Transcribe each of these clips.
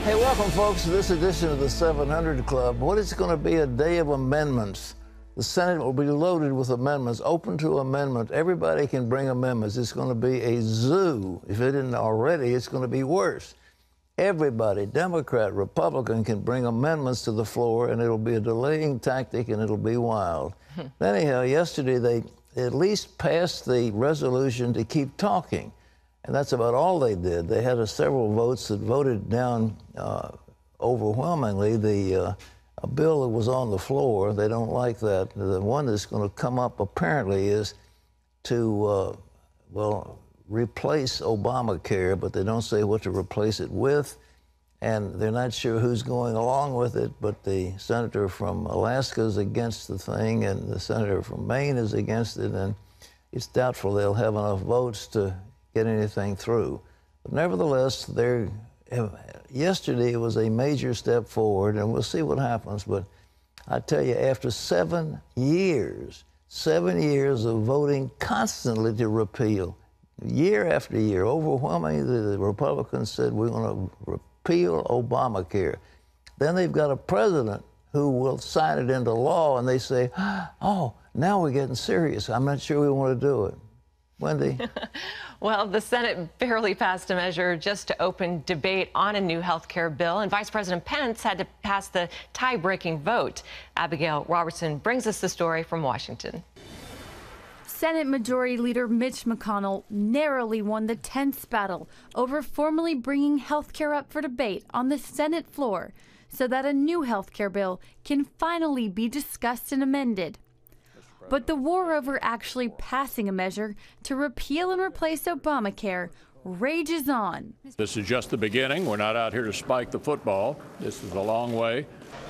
Hey, welcome, folks, to this edition of the 700 Club. What is going to be a day of amendments. The Senate will be loaded with amendments, open to amendment. Everybody can bring amendments. It's going to be a zoo. If it isn't already, it's going to be worse. Everybody, Democrat, Republican, can bring amendments to the floor, and it'll be a delaying tactic, and it'll be wild. Anyhow, yesterday they at least passed the resolution to keep talking. And that's about all they did. They had several votes that voted down overwhelmingly a bill that was on the floor. They don't like that. The one that's going to come up apparently is to, well, replace Obamacare, but they don't say what to replace it with. And they're not sure who's going along with it, but the senator from Alaska is against the thing, and the senator from Maine is against it, and it's doubtful they'll have enough votes to get anything through. But nevertheless, yesterday was a major step forward, and we'll see what happens. But I tell you, after 7 years of voting constantly to repeal, year after year, overwhelmingly, the Republicans said, we're going to repeal Obamacare. Then they've got a president who will sign it into law, and they say, oh, now we're getting serious. I'm not sure we want to do it. Wendy? Well, the Senate barely passed a measure just to open debate on a new health care bill, and Vice President Pence had to pass the tie-breaking vote. Abigail Robertson brings us the story from Washington. Senate Majority Leader Mitch McConnell narrowly won the tense battle over formally bringing health care up for debate on the Senate floor so that a new health care bill can finally be discussed and amended. But the war over actually passing a measure to repeal and replace Obamacare rages on. This is just the beginning. We're not out here to spike the football. This is a long way.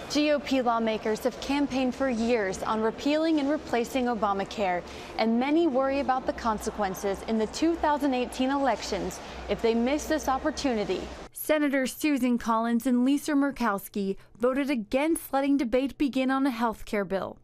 GOP lawmakers have campaigned for years on repealing and replacing Obamacare, and many worry about the consequences in the 2018 elections if they miss this opportunity. Senators Susan Collins and Lisa Murkowski voted against letting debate begin on a health care bill.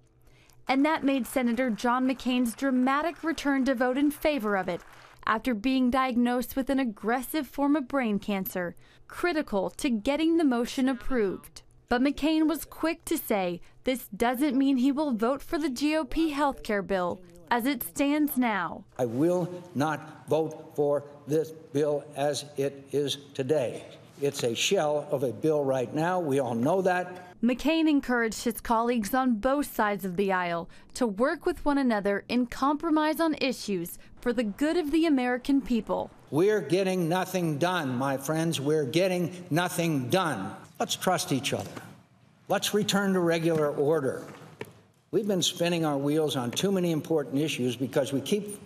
And that made Senator John McCain's dramatic return to vote in favor of it after being diagnosed with an aggressive form of brain cancer, critical to getting the motion approved. But McCain was quick to say this doesn't mean he will vote for the GOP health care bill as it stands now. I will not vote for this bill as it is today. It's a shell of a bill right now. We all know that. McCain encouraged his colleagues on both sides of the aisle to work with one another and compromise on issues for the good of the American people. We're getting nothing done, my friends. We're getting nothing done. Let's trust each other. Let's return to regular order. We've been spinning our wheels on too many important issues because we keep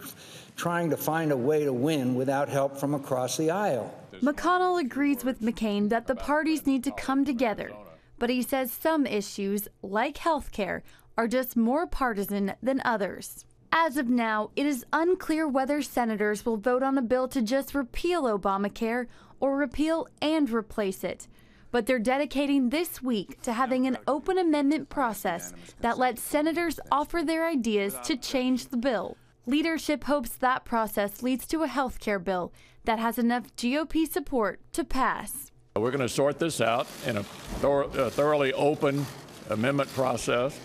trying to find a way to win without help from across the aisle. McConnell agrees with McCain that the parties need to come together. But he says some issues, like health care, are just more partisan than others. As of now, it is unclear whether senators will vote on a bill to just repeal Obamacare or repeal and replace it. But they're dedicating this week to having an open amendment process that lets senators offer their ideas to change the bill. Leadership hopes that process leads to a health care bill that has enough GOP support to pass. We're going to sort this out in a thoroughly open amendment process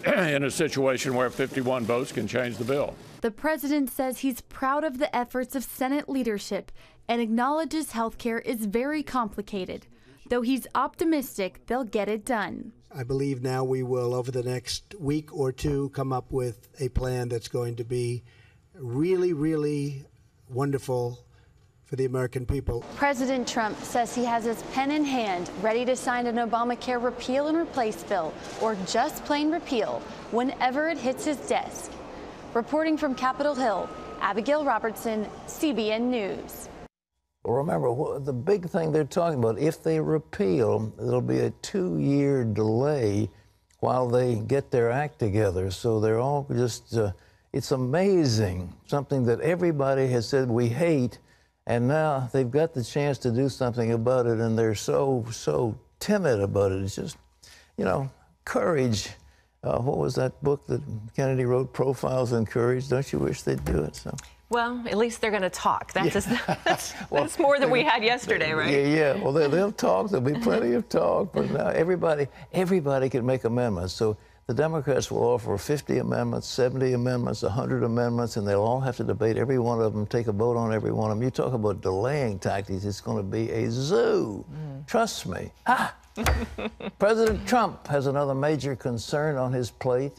in a situation where 51 votes can change the bill. The president says he's proud of the efforts of Senate leadership and acknowledges health care is very complicated, though he's optimistic they'll get it done. I believe now we will, over the next week or two, come up with a plan that's going to be really, really wonderful for the American people. President Trump says he has his pen in hand, ready to sign an Obamacare repeal and replace bill, or just plain repeal, whenever it hits his desk. Reporting from Capitol Hill, Abigail Robertson, CBN News. Remember, the big thing they're talking about, if they repeal, there'll be a 2-year delay while they get their act together. So they're all just, it's amazing, something that everybody has said we hate, and now they've got the chance to do something about it, and they're so timid about it. It's just, you know, courage. What was that book that Kennedy wrote, Profiles in Courage? Don't you wish they'd do it? So. Well, at least they're going to talk. That's more than we had yesterday, right? Yeah. Well, they'll talk. There'll be plenty of talk. But now everybody can make amendments. So the Democrats will offer 50 amendments, 70 amendments, 100 amendments, and they'll all have to debate every one of them, take a vote on every one of them. You talk about delaying tactics, it's going to be a zoo. Trust me. President Trump has another major concern on his plate,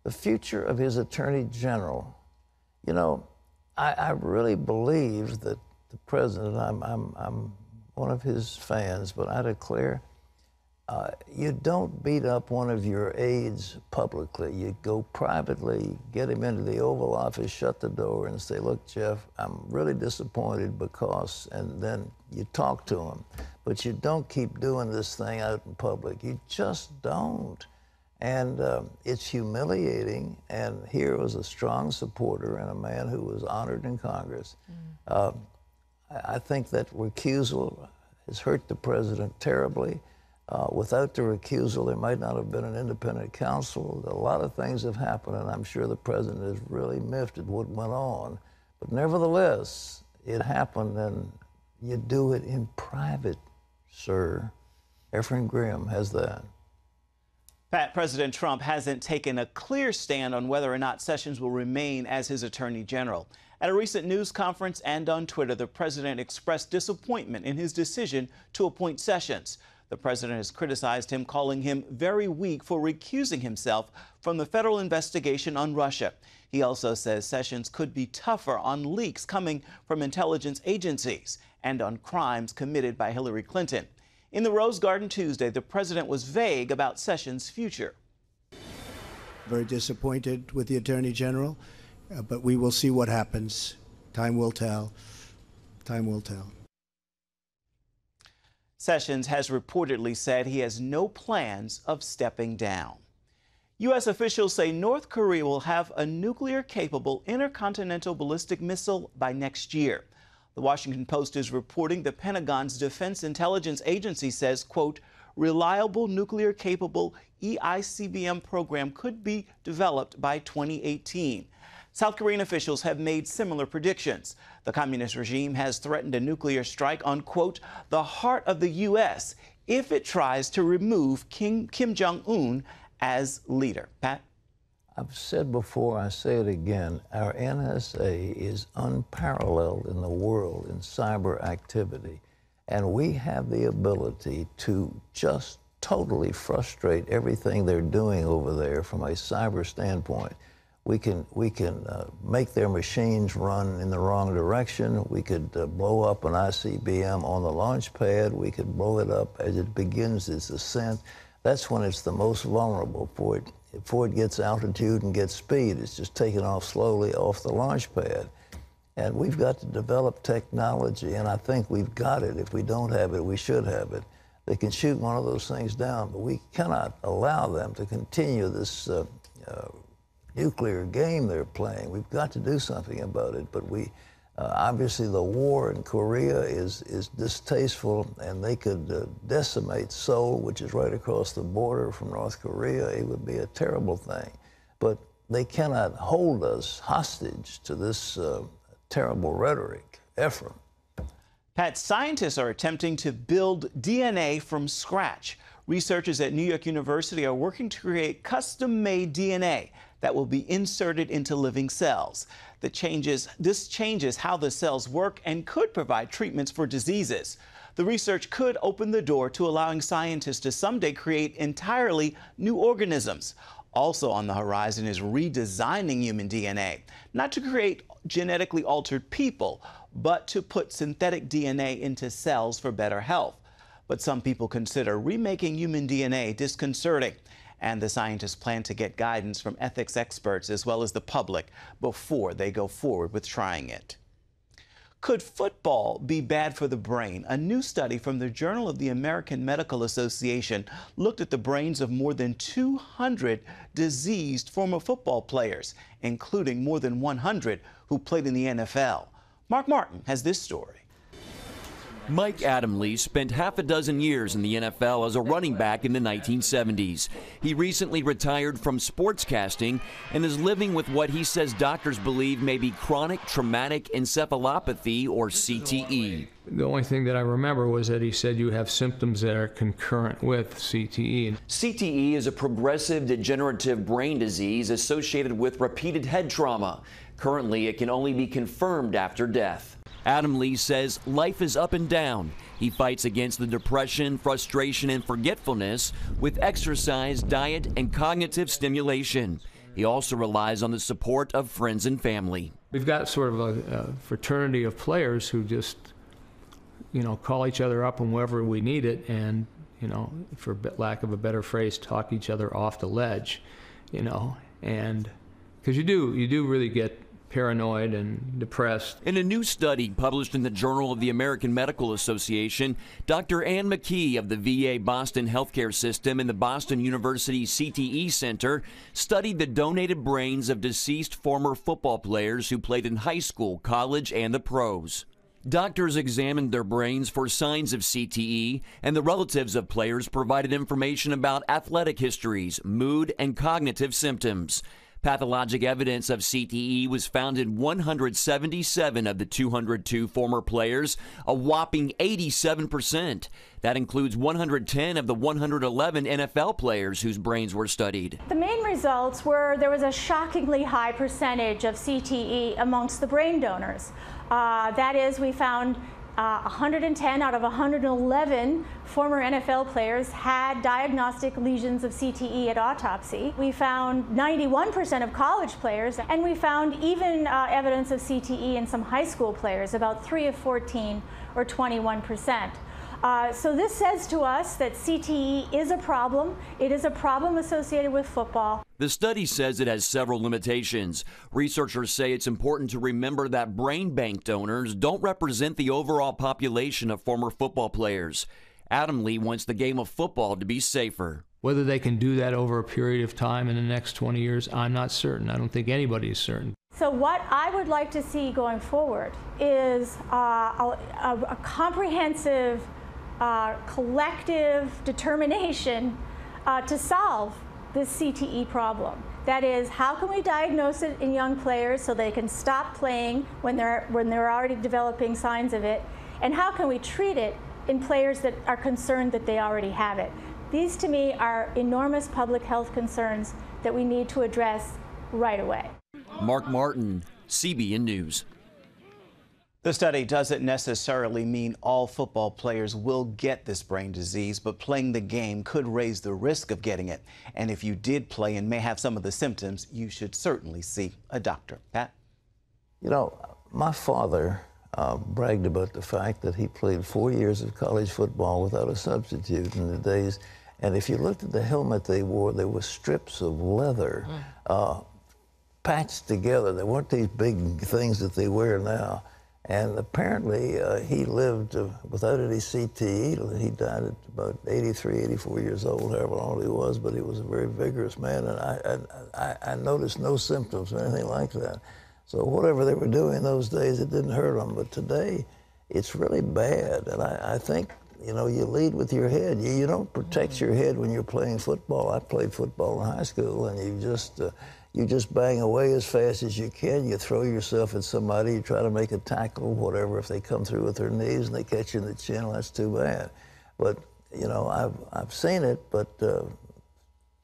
the future of his Attorney General. You know, I really believe that the president, I'm one of his fans, but I declare, you don't beat up one of your aides publicly. You go privately, get him into the Oval Office, shut the door, and say, look, Jeff, I'm really disappointed because, and then you talk to him. But you don't keep doing this thing out in public. You just don't. And it's humiliating. And here was a strong supporter and a man who was honored in Congress. I think that recusal has hurt the president terribly. Without the recusal, there might not have been an independent counsel. A lot of things have happened, and I'm sure the president is really miffed at what went on. But nevertheless, it happened, and you do it in private, sir. Efrain Graham has that. Pat, President Trump hasn't taken a clear stand on whether or not Sessions will remain as his Attorney General. At a recent news conference and on Twitter, the president expressed disappointment in his decision to appoint Sessions. The president has criticized him, calling him very weak for recusing himself from the federal investigation on Russia. He also says Sessions could be tougher on leaks coming from intelligence agencies and on crimes committed by Hillary Clinton. In the Rose Garden Tuesday, the president was vague about Sessions' future. Very disappointed with the Attorney General, but we will see what happens. Time will tell. Time will tell. Sessions has reportedly said he has no plans of stepping down. U.S. officials say North Korea will have a nuclear-capable intercontinental ballistic missile by next year. The Washington Post is reporting the Pentagon's Defense Intelligence Agency says, quote, reliable nuclear-capable EICBM program could be developed by 2018. South Korean officials have made similar predictions. The communist regime has threatened a nuclear strike on, quote, the heart of the U.S. if it tries to remove Kim Jong-un as leader. Pat? I've said before, I say it again, our NSA is unparalleled in the world in cyber activity. And we have the ability to just totally frustrate everything they're doing over there from a cyber standpoint. We can make their machines run in the wrong direction. We could blow up an ICBM on the launch pad. We could blow it up as it begins its ascent. That's when it's the most vulnerable for it. Before it gets altitude and gets speed, it's just taking off slowly off the launch pad. And we've got to develop technology, and I think we've got it. If we don't have it, we should have it. They can shoot one of those things down, but we cannot allow them to continue this nuclear game they're playing. We've got to do something about it, but obviously the war in Korea is distasteful, and they could decimate Seoul, which is right across the border from North Korea. It would be a terrible thing. But they cannot hold us hostage to this terrible rhetoric. Efrain. Pat, scientists are attempting to build DNA from scratch. Researchers at New York University are working to create custom-made DNA that will be inserted into living cells. This changes how the cells work and could provide treatments for diseases. The research could open the door to allowing scientists to someday create entirely new organisms. Also on the horizon is redesigning human DNA, not to create genetically altered people, but to put synthetic DNA into cells for better health. But some people consider remaking human DNA disconcerting, and the scientists plan to get guidance from ethics experts as well as the public before they go forward with trying it. Could football be bad for the brain? A new study from the Journal of the American Medical Association looked at the brains of more than 200 diseased former football players, including more than 100 who played in the NFL. Mark Martin has this story. Mike Adamle spent half a dozen years in the NFL as a running back in the 1970s. He recently retired from sportscasting and is living with what he says doctors believe may be chronic traumatic encephalopathy, or CTE. The only thing that I remember was that he said you have symptoms that are concurrent with CTE. CTE is a progressive degenerative brain disease associated with repeated head trauma. Currently, it can only be confirmed after death. Adamle says life is up and down. He fights against the depression, frustration, and forgetfulness with exercise, diet, and cognitive stimulation. He also relies on the support of friends and family. We've got sort of a fraternity of players who just, call each other up whenever we need it and, for lack of a better phrase, talk each other off the ledge, and because you do really get paranoid and depressed. In a new study published in the Journal of the American Medical Association, Dr. Ann McKee of the VA Boston Healthcare System and the Boston University CTE Center studied the donated brains of deceased former football players who played in high school, college, and the pros. Doctors examined their brains for signs of CTE, and the relatives of players provided information about athletic histories, mood, and cognitive symptoms. Pathologic evidence of CTE was found in 177 of the 202 former players, a whopping 87%. That includes 110 of the 111 NFL players whose brains were studied. The main results were there was a shockingly high percentage of CTE amongst the brain donors. That is, we found 110 out of 111 former NFL players had diagnostic lesions of CTE at autopsy. We found 91% of college players, and we found even evidence of CTE in some high school players, about 3 of 14 or 21%. So this says to us that CTE is a problem. It is a problem associated with football. The study says it has several limitations. Researchers say it's important to remember that brain bank donors don't represent the overall population of former football players. Adamle wants the game of football to be safer. Whether they can do that over a period of time in the next 20 years, I'm not certain. I don't think anybody is certain. So what I would like to see going forward is a comprehensive collective determination to solve this CTE problem. That is, how can we diagnose it in young players so they can stop playing when they're already developing signs of it, and how can we treat it in players that are concerned that they already have it? These, to me, are enormous public health concerns that we need to address right away. Mark Martin, CBN News. The study doesn't necessarily mean all football players will get this brain disease, but playing the game could raise the risk of getting it. And if you did play and may have some of the symptoms, you should certainly see a doctor. Pat? My father bragged about the fact that he played 4 years of college football without a substitute in the days. And if you looked at the helmet they wore, there were strips of leather patched together. There weren't these big things that they wear now. And apparently, he lived without any CTE. He died at about 83, 84 years old, however long he was, but he was a very vigorous man, and I noticed no symptoms or anything like that. So whatever they were doing in those days, it didn't hurt them. But today, it's really bad, and I think, you lead with your head. You don't protect your head when you're playing football. I played football in high school, and you just bang away as fast as you can. You throw yourself at somebody. You try to make a tackle, whatever. If they come through with their knees and they catch you in the chin, well, that's too bad. But, I've seen it, but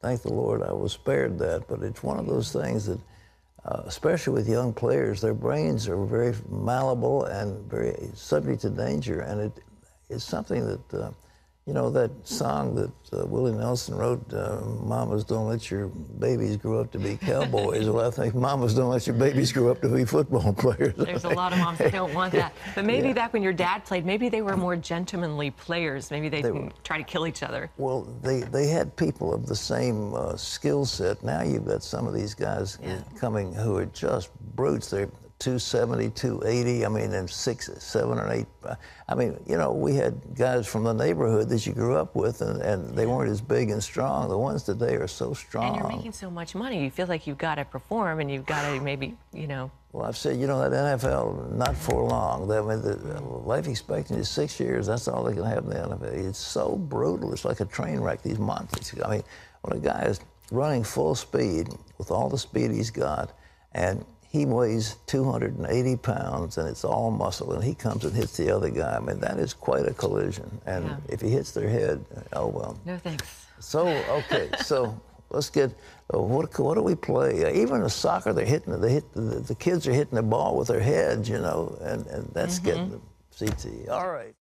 thank the Lord I was spared that. But it's one of those things that, especially with young players, their brains are very malleable and very subject to danger. And it's something that, that song that Willie Nelson wrote, Mamas Don't Let Your Babies Grow Up to Be Cowboys. Well, I think mamas don't let your babies grow up to be football players. There's a lot of moms that don't want that. But maybe back when your dad played, maybe they were more gentlemanly players. Maybe they didn't try to kill each other. Well, they had people of the same skill set. Now you've got some of these guys coming who are just brutes. They're 270, 280, and 6, 7, or 8. We had guys from the neighborhood that you grew up with, and they weren't as big and strong. The ones today are so strong. And you're making so much money. You feel like you've got to perform, and you've got to maybe, Well, I've said, you know, that NFL, not for long. I mean, the life expectancy is 6 years. That's all they can have in the NFL. It's so brutal. It's like a train wreck, these monsters. I mean, when a guy is running full speed with all the speed he's got, and he weighs 280 pounds, and it's all muscle, and he comes and hits the other guy. I mean, that is quite a collision. And if he hits their head, oh, well. No thanks. So, okay, so let's get, what do we play? Even the soccer, the kids are hitting the ball with their heads, you know, and that's getting the CTE. All right.